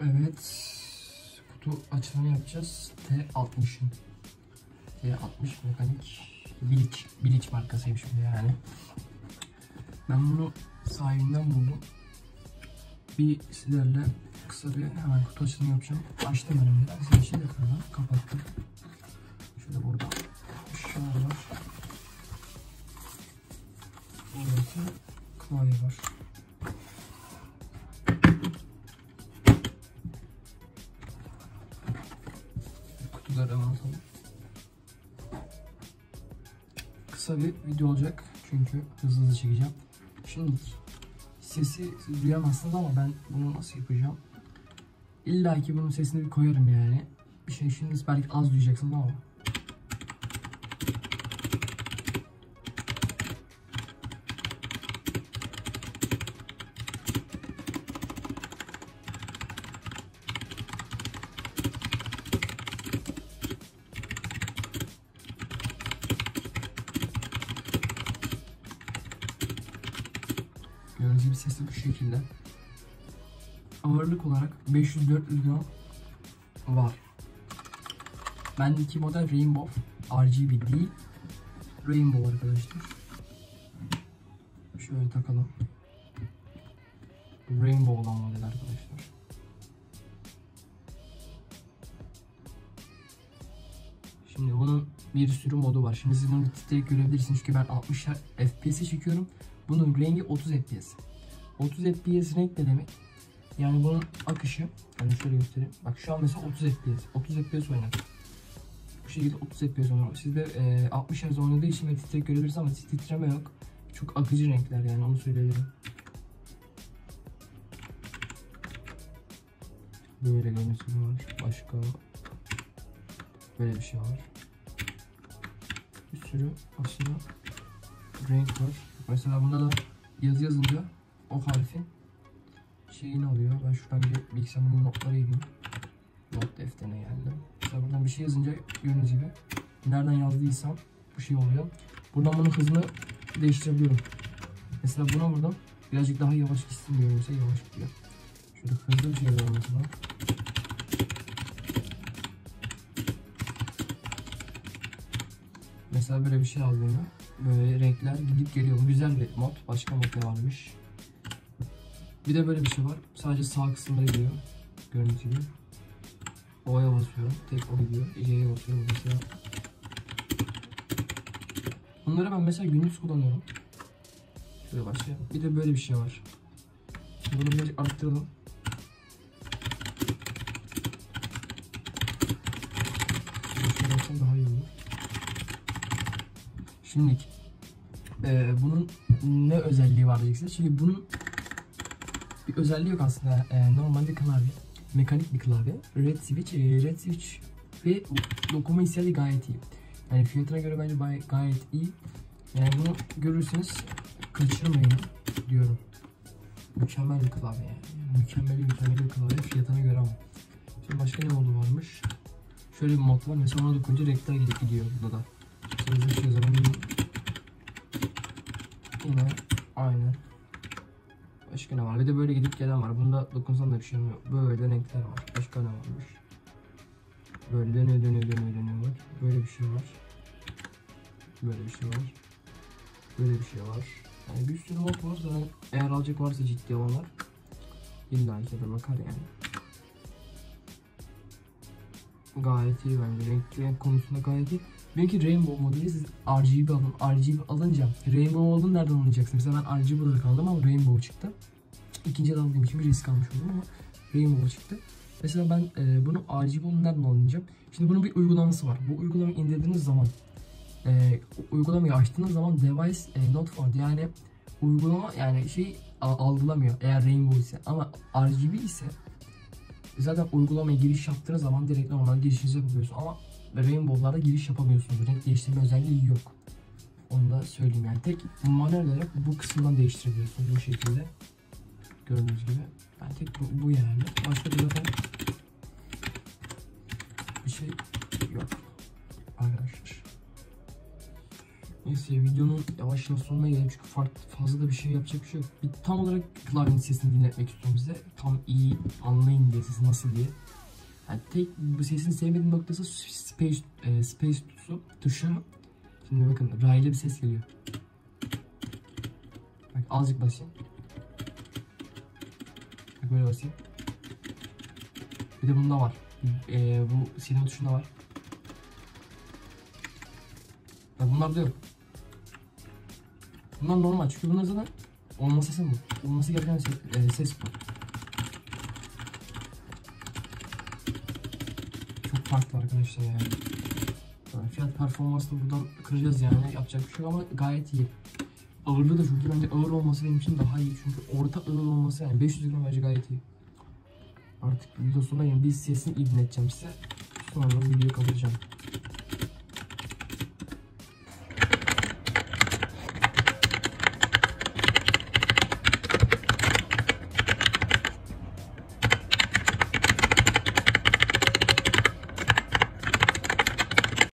Evet. Kutu açılımı yapacağız. T60'ın. T60 mekanik Bilic markasıymış bu yani. Ben bunu sahibinden buldum. Bir sizlerle kısa bir hemen kutu açılımı yapacağım. Açtım önümde. Size bir şey de kırdım. Kapattım. Şöyle burada şunlar var. Burada klavye var. Kutuları hemen atalım. Kısa bir video olacak çünkü hızlı çekeceğim. Şimdi sesi siz duyamazsınız ama ben bunu nasıl yapacağım? İlla ki bunun sesini bir koyarım yani. Bir şey şimdi belki az duyacaksınız ama. Gördüğünüz gibi sesi bu şekilde. Ağırlık olarak 500-400 gram var. Bendeki model Rainbow. RGB değil. Rainbow arkadaşlar. Şöyle takalım. Rainbow olan model arkadaşlar. Şimdi bunun bir sürü modu var. Şimdi siz bunu titreyip görebilirsiniz çünkü ben 60 FPS'e çekiyorum. Bunun rengi 30 FPS. 30 FPS renk ne demek? Yani bunun akışı, yani şöyle göstereyim. Bak şu an mesela 30 FPS. 30 FPS oynar. Bu şekilde 30 FPS oynar. Sizde 60 Hz oynadığı için ve titrek görebilirsiniz ama titreme yok. Çok akıcı renkler yani onu söyleyebilirim. Böyle görüntüsü var. Başka böyle bir şey var. Bir sürü aslında renk var. Mesela bunda da yazı yazınca o harfin şeyini alıyor. Ben şuradan bir bilgisayarımın notlara gireyim. Not defterine geldim. Mesela buradan bir şey yazınca gördüğünüz gibi nereden yazdıysam bu şey oluyor. Buradan bunun hızını değiştirebiliyorum. Mesela buna buradan birazcık daha yavaş gitsin diyorum. Mesela yavaş gidiyor. Şöyle hızlı bir şey yazalım mesela. Mesela böyle bir şey aldığımda böyle renkler gidip geliyor. Bu güzel bir mod. Başka mod ne varmış? Bir de böyle bir şey var. Sadece sağ kısımda gidiyor. Gördüğünüz gibi. O'ya basıyorum. Tek O gidiyor. C'ye basıyorum mesela. Bunları ben mesela gündüz kullanıyorum. Şöyle başlayalım. Bir de böyle bir şey var. Şimdi bunu birazcık arttıralım. Şöyle yapsam daha iyi olur. Şimdi bunun ne özelliği var diyeceksiniz. Şimdi bunun bir özelliği yok aslında. Normalde klavye. Mekanik bir klavye. Red switch ve dokuma hissiyatı gayet iyi. Yani fiyatına göre bence gayet iyi. Yani bunu görürseniz kaçırmayın diyorum. Mükemmel bir klavye yani. Mükemmel bir klavye fiyatına göre ama. Şimdi başka ne modu varmış? Şöyle bir mod var. Mesela ona dokununca renkler gidip gidiyor burada da. Şimdi bir şey yazalım. Yine aynı. Başka ne var? Bir de böyle gidip gelen var. Bunda dokunsan da bir şey olmuyor. Böyle renkler var. Başka ne varmış? Böyle dönüyor var. Böyle bir şey var. Böyle bir şey var. Böyle bir şey var. Yani bir sürü mod var. Zaten eğer alacak varsa ciddi olanlar illa ki de bakar yani. Gayet iyi bence. Renk konusunda gayet iyi. Belki Rainbow modeli siz RGB alın. RGB alınca Rainbow olduğunu nereden anlayacaksınız? Mesela ben RGB olarak aldım ama Rainbow çıktı. İkinci el aldığım için bir risk almış oldum ama Rainbow çıktı. Mesela ben bunu RGB olduğunu nereden anlayacağım? Şimdi bunun bir uygulaması var. Bu uygulamayı indirdiğiniz zaman uygulamayı açtığınız zaman device not found, yani uygulama yani şey algılamıyor eğer Rainbow ise, ama RGB ise zaten uygulamaya giriş yaptığınız zaman direkt normal girişinizi yapabiliyorsunuz ama Rainbow'larda giriş yapamıyorsunuz. Renk değiştirme özelliği yok. Onu da söyleyeyim yani. Tek manuel olarak bu kısımdan değiştirebiliyorsunuz bu şekilde. Gördüğünüz gibi. Yani tek bu yani. Başka bir zaten bir şey yok arkadaşlar. Neyse videonun yavaş yavaş yavaş sonuna gelelim çünkü fazla da bir şey yapacak bir şey yok. Bir tam olarak klavyenin sesini dinletmek istiyorum size. Tam iyi anlayın diye, sesi nasıl diye. Yani tek bu sesini sevmediğim noktası space tuşu. Şimdi bakın raylı bir ses geliyor. Bak azıcık basayım. Bak böyle basayım. Bir de bunda var. Bu silahın tuşunda var. Bak bunlar da yok. Bunlar normal çünkü bunlar zaten olması gereken ses bu. Çok farklı arkadaşlar yani. Fiyat performansını buradan kıracağız yani, yapacak bir şey yok ama gayet iyi. Ağırlığı da çok iyi, bence ağır olması benim için daha iyi çünkü orta ağır olması yani 500 gram bence gayet iyi. Artık video sonuna gelin, bir sesini iyi dinleteceğim size, sonra videoyu kapatacağım.